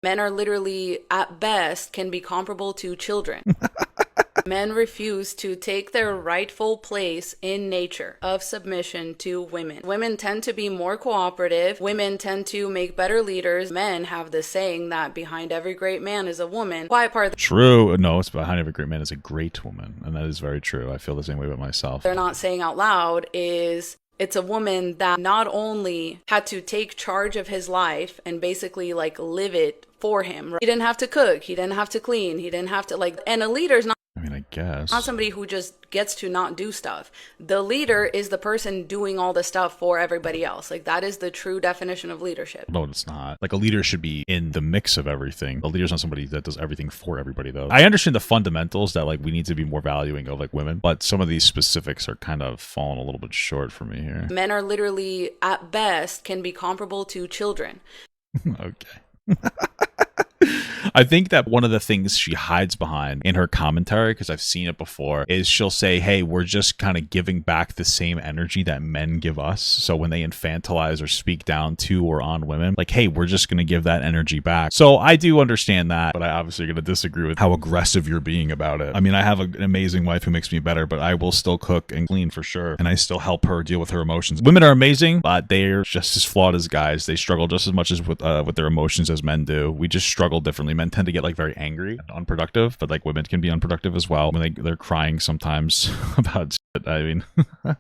Men are literally, at best, can be comparable to children. Men refuse to take their rightful place in nature of submission to women. Women tend to be more cooperative. Women tend to make better leaders. Men have this saying that behind every great man is a woman. Quiet part. True. No, it's behind every great man is a great woman. And that is very true. I feel the same way about myself. They're not saying out loud is it's a woman that not only had to take charge of his life and basically like live it for him. He didn't have to cook. He didn't have to clean. He didn't have to and a leader's not. I mean, I guess. Not somebody who just gets to not do stuff. The leader is the person doing all the stuff for everybody else. Like, that is the true definition of leadership. No, it's not. Like, a leader should be in the mix of everything. A leader's not somebody that does everything for everybody, though. I understand the fundamentals that, like, we need to be more valuing of, like, women, but some of these specifics are kind of falling a little bit short for me here. Men are literally, at best, can be comparable to children. Okay. I think that one of the things she hides behind in her commentary, because I've seen it before, is she'll say, hey, we're just kind of giving back the same energy that men give us. So when they infantilize or speak down to or on women, like, hey, we're just going to give that energy back. So I do understand that, but I obviously going to disagree with how aggressive you're being about it. I mean, I have an amazing wife who makes me better, but I will still cook and clean for sure. And I still help her deal with her emotions. Women are amazing, but they're just as flawed as guys. They struggle just as much as with their emotions as men do. We just struggle differently. Men tend to get like very angry and unproductive, but like women can be unproductive as well when they're crying sometimes about shit. I mean,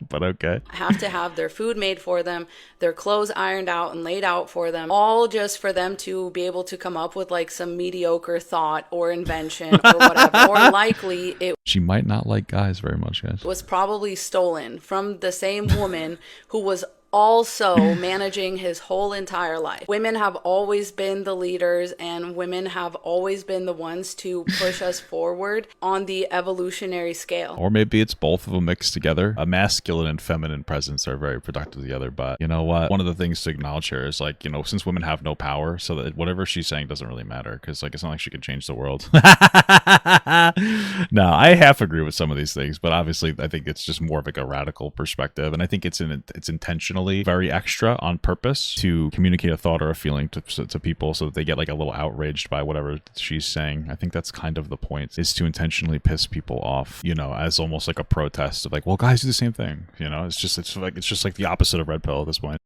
but okay. Have to have their food made for them, their clothes ironed out and laid out for them, all just for them to be able to come up with like some mediocre thought or invention or whatever. Or likely she might not like guys very much, guys. Was probably stolen from the same woman who was also managing his whole entire life. Women have always been the leaders, and women have always been the ones to push us forward on the evolutionary scale. Or maybe it's both of them mixed together. A masculine and feminine presence are very productive together. But you know what? One of the things to acknowledge here is like, you know, since women have no power, so that whatever she's saying doesn't really matter, because like it's not like she can change the world. No, I half agree with some of these things, but obviously I think it's just more of like a radical perspective, and I think it's intentional very extra on purpose to communicate a thought or a feeling to people so that they get like a little outraged by whatever she's saying. I think that's kind of the point, is to intentionally piss people off, you know, as almost like a protest of like, well, guys do the same thing, you know. It's just like the opposite of red pill at this point.